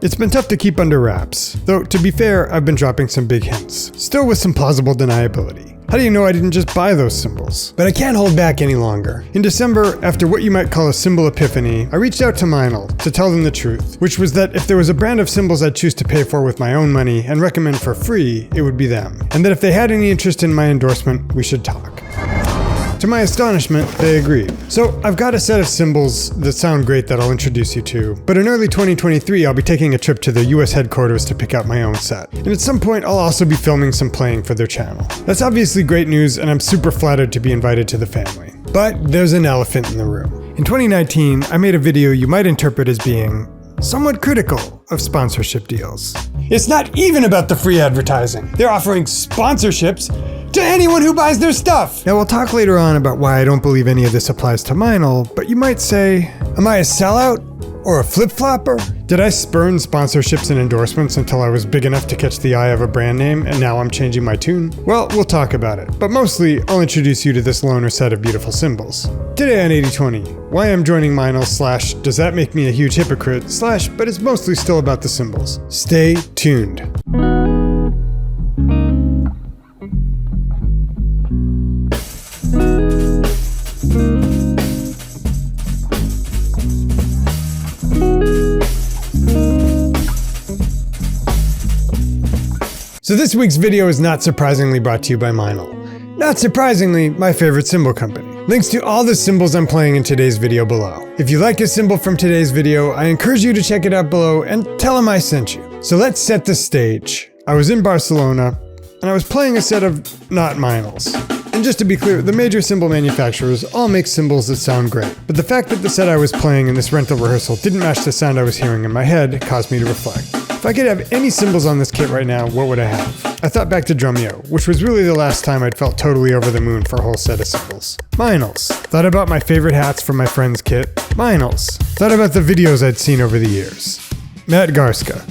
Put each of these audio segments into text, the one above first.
It's been tough to keep under wraps, though to be fair, I've been dropping some big hints, still with some plausible deniability. How do you know I didn't just buy those cymbals? But I can't hold back any longer. In December, after what you might call a cymbal epiphany, I reached out to Meinl to tell them the truth, which was that if there was a brand of cymbals I'd choose to pay for with my own money and recommend for free, it would be them. And that if they had any interest in my endorsement, we should talk. To my astonishment, they agreed. So I've got a set of cymbals that sound great that I'll introduce you to, but in early 2023 I'll be taking a trip to the US headquarters to pick out my own set. And at some point I'll also be filming some playing for their channel. That's obviously great news and I'm super flattered to be invited to the family. But there's an elephant in the room. In 2019, I made a video you might interpret as being somewhat critical of sponsorship deals. It's not even about the free advertising. They're offering sponsorships to anyone who buys their stuff. Now we'll talk later on about why I don't believe any of this applies to Meinl, but you might say, am I a sellout or a flip-flopper? Did I spurn sponsorships and endorsements until I was big enough to catch the eye of a brand name and now I'm changing my tune? Well, we'll talk about it, but mostly I'll introduce you to this loner set of beautiful cymbals. Today on 80/20, why I'm joining Meinl / does that make me a huge hypocrite / but it's mostly still about the cymbals. Stay tuned. So this week's video is not surprisingly brought to you by Meinl. Not surprisingly, my favorite cymbal company. Links to all the cymbals I'm playing in today's video below. If you like a cymbal from today's video, I encourage you to check it out below and tell them I sent you. So let's set the stage. I was in Barcelona, and I was playing a set of not Meinls. And just to be clear, the major cymbal manufacturers all make cymbals that sound great. But the fact that the set I was playing in this rental rehearsal didn't match the sound I was hearing in my head caused me to reflect. If I could have any cymbals on this kit right now, what would I have? I thought back to Drumeo, which was really the last time I'd felt totally over the moon for a whole set of cymbals. Meinls. Thought about my favorite hats from my friend's kit. Meinls. Thought about the videos I'd seen over the years. Matt Garska.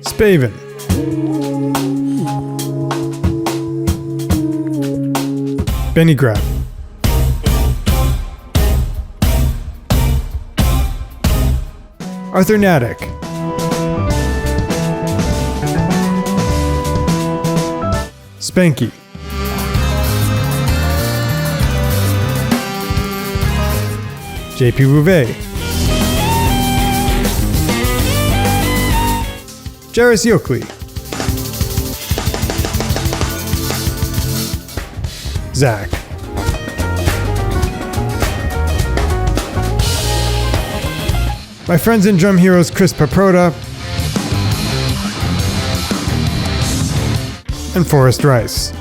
Spaven. Benny Grab. Arthur Natick. Spanky. JP Bouvet. Jairus Yokley. Zach. My friends and drum heroes Chris Paproda and Forrest Rice.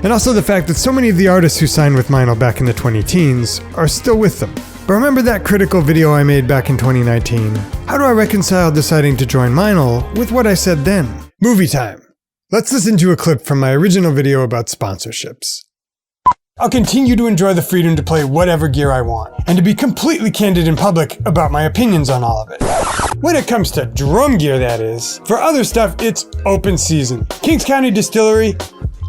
And also the fact that so many of the artists who signed with Meinl back in the 20-teens are still with them. But remember that critical video I made back in 2019? How do I reconcile deciding to join Meinl with what I said then? Movie time. Let's listen to a clip from my original video about sponsorships. I'll continue to enjoy the freedom to play whatever gear I want, and to be completely candid in public about my opinions on all of it. When it comes to drum gear, that is. For other stuff, it's open season. Kings County Distillery,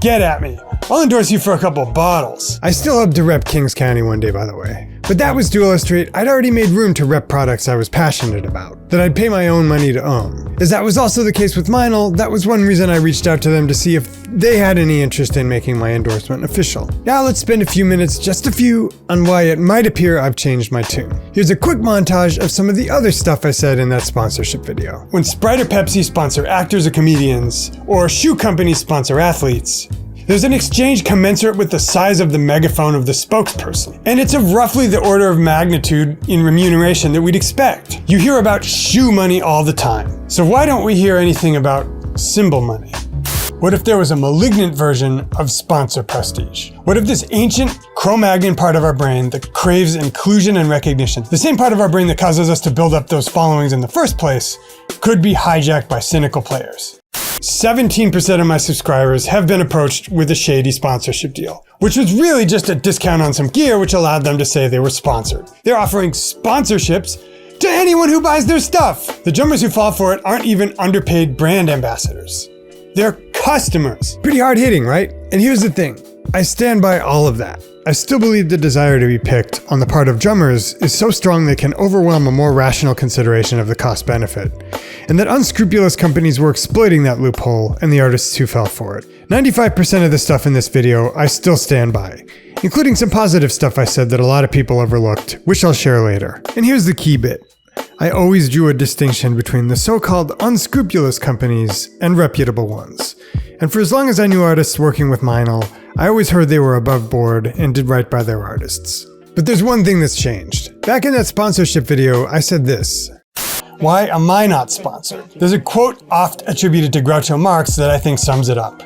get at me. I'll endorse you for a couple bottles. I still hope to rep Kings County one day, by the way. But that was to illustrate I'd already made room to rep products I was passionate about, that I'd pay my own money to own. As that was also the case with Meinl, that was one reason I reached out to them to see if they had any interest in making my endorsement official. Now let's spend a few minutes, just a few, on why it might appear I've changed my tune. Here's a quick montage of some of the other stuff I said in that sponsorship video. When Sprite or Pepsi sponsor actors or comedians, or shoe companies sponsor athletes, there's an exchange commensurate with the size of the megaphone of the spokesperson. And it's of roughly the order of magnitude in remuneration that we'd expect. You hear about shoe money all the time. So why don't we hear anything about cymbal money? What if there was a malignant version of sponsor prestige? What if this ancient Cro-Magnon part of our brain that craves inclusion and recognition, the same part of our brain that causes us to build up those followings in the first place, could be hijacked by cynical players? 17% of my subscribers have been approached with a shady sponsorship deal, which was really just a discount on some gear which allowed them to say they were sponsored. They're offering sponsorships to anyone who buys their stuff. The drummers who fall for it aren't even underpaid brand ambassadors. They're customers. Pretty hard hitting, right? And here's the thing. I stand by all of that. I still believe the desire to be picked on the part of drummers is so strong they can overwhelm a more rational consideration of the cost-benefit, and that unscrupulous companies were exploiting that loophole and the artists who fell for it. 95% of the stuff in this video I still stand by, including some positive stuff I said that a lot of people overlooked, which I'll share later. And here's the key bit. I always drew a distinction between the so-called unscrupulous companies and reputable ones. And for as long as I knew artists working with Meinl, I always heard they were above board and did right by their artists. But there's one thing that's changed. Back in that sponsorship video, I said this. Why am I not sponsored? There's a quote oft attributed to Groucho Marx that I think sums it up.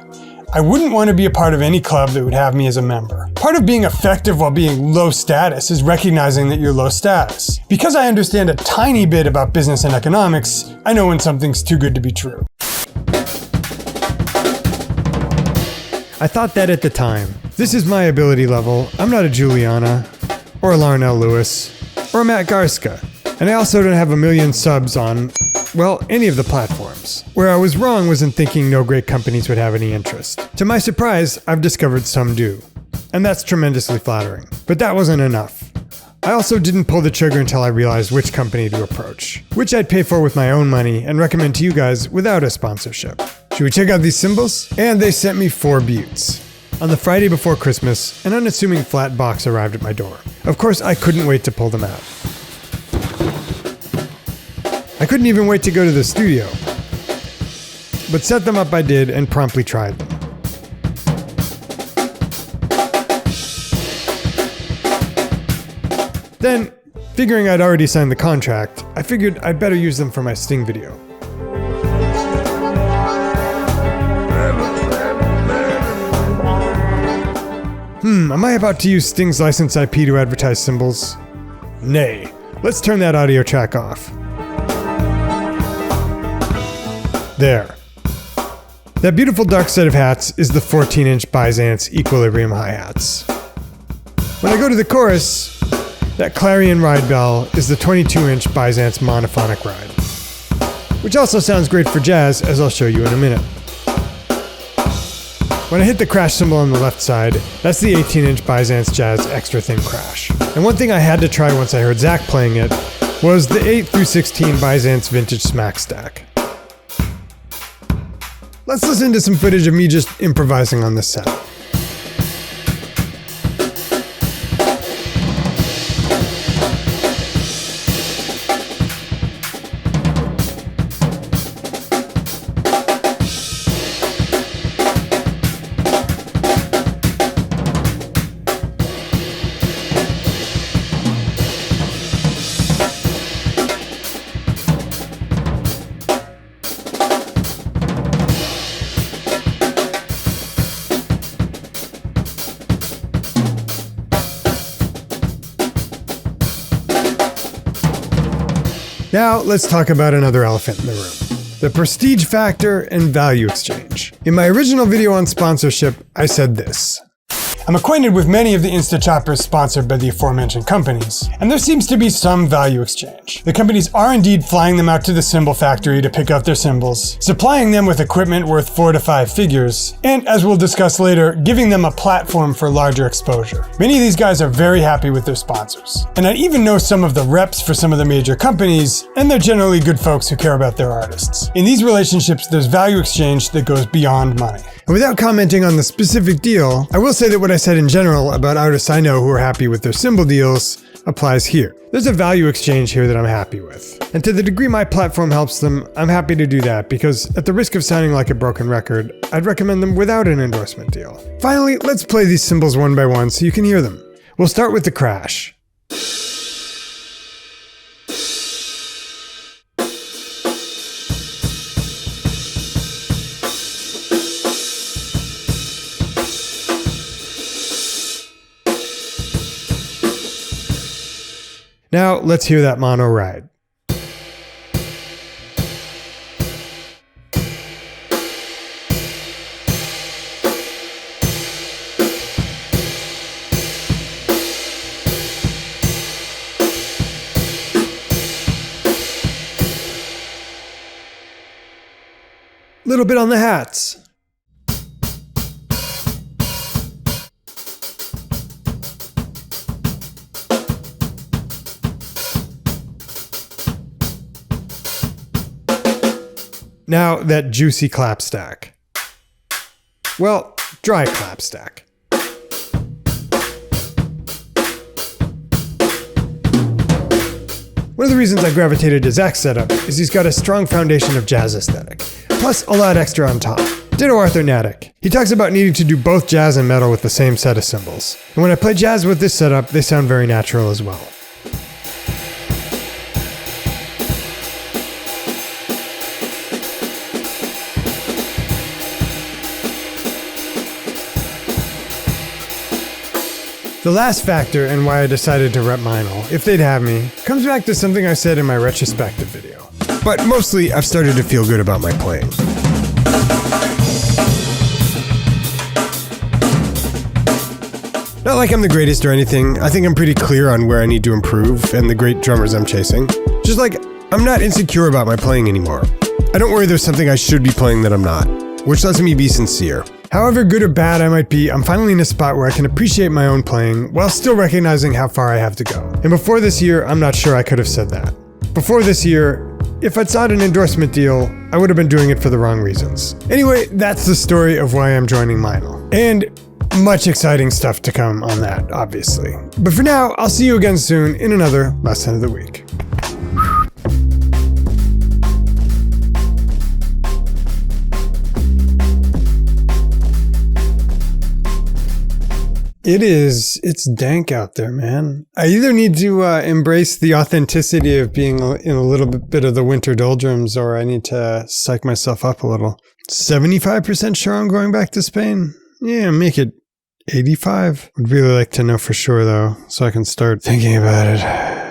I wouldn't want to be a part of any club that would have me as a member. Part of being effective while being low status is recognizing that you're low status. Because I understand a tiny bit about business and economics, I know when something's too good to be true. I thought that at the time. This is my ability level. I'm not a Juliana, or a Larnell Lewis, or a Matt Garska. And I also don't have a million subs on, well, any of the platforms. Where I was wrong was in thinking no great companies would have any interest. To my surprise, I've discovered some do. And that's tremendously flattering. But that wasn't enough. I also didn't pull the trigger until I realized which company to approach, which I'd pay for with my own money and recommend to you guys without a sponsorship. Should we check out these cymbals? And they sent me 4 buttes. On the Friday before Christmas, an unassuming flat box arrived at my door. Of course, I couldn't wait to pull them out. I couldn't even wait to go to the studio. But set them up I did and promptly tried them. Then, figuring I'd already signed the contract, I figured I'd better use them for my Sting video. Am I about to use Sting's license IP to advertise cymbals? Nay. Let's turn that audio track off. There. That beautiful dark set of hats is the 14-inch Byzance Equilibrium hi-hats. When I go to the chorus, that clarion ride bell is the 22-inch Byzance monophonic ride, which also sounds great for jazz, as I'll show you in a minute. When I hit the crash cymbal on the left side, that's the 18-inch Byzance Jazz extra thin crash. And one thing I had to try once I heard Zach playing it was the 8 through 16 Byzance vintage smack stack. Let's listen to some footage of me just improvising on this set. Now, let's talk about another elephant in the room. The prestige factor and value exchange. In my original video on sponsorship, I said this. I'm acquainted with many of the Instachoppers sponsored by the aforementioned companies, and there seems to be some value exchange. The companies are indeed flying them out to the cymbal factory to pick up their cymbals, supplying them with equipment worth 4 to 5 figures, and as we'll discuss later, giving them a platform for larger exposure. Many of these guys are very happy with their sponsors. And I even know some of the reps for some of the major companies, and they're generally good folks who care about their artists. In these relationships, there's value exchange that goes beyond money. And without commenting on the specific deal, I will say that what I said in general about artists I know who are happy with their cymbal deals applies here. There's a value exchange here that I'm happy with. And to the degree my platform helps them, I'm happy to do that because at the risk of sounding like a broken record, I'd recommend them without an endorsement deal. Finally, let's play these cymbals one by one so you can hear them. We'll start with the crash. Now, let's hear that mono ride. Little bit on the hats. Now, that juicy clap stack. Well, dry clap stack. One of the reasons I gravitated to Zach's setup is he's got a strong foundation of jazz aesthetic, plus a lot extra on top. Ditto Arthur Natick. He talks about needing to do both jazz and metal with the same set of cymbals. And when I play jazz with this setup, they sound very natural as well. The last factor and why I decided to rep Meinl, if they'd have me, comes back to something I said in my retrospective video. But mostly, I've started to feel good about my playing. Not like I'm the greatest or anything. I think I'm pretty clear on where I need to improve and the great drummers I'm chasing. Just like, I'm not insecure about my playing anymore. I don't worry there's something I should be playing that I'm not, which lets me be sincere. However good or bad I might be, I'm finally in a spot where I can appreciate my own playing while still recognizing how far I have to go. And before this year, I'm not sure I could have said that. Before this year, if I'd sought an endorsement deal, I would have been doing it for the wrong reasons. Anyway, that's the story of why I'm joining Meinl. And much exciting stuff to come on that, obviously. But for now, I'll see you again soon in another Lesson of the Week. It's dank out there, man. I either need to embrace the authenticity of being in a little bit of the winter doldrums, or I need to psych myself up a little. 75% sure I'm going back to Spain? Yeah, make it 85. I'd really like to know for sure, though, so I can start thinking about it.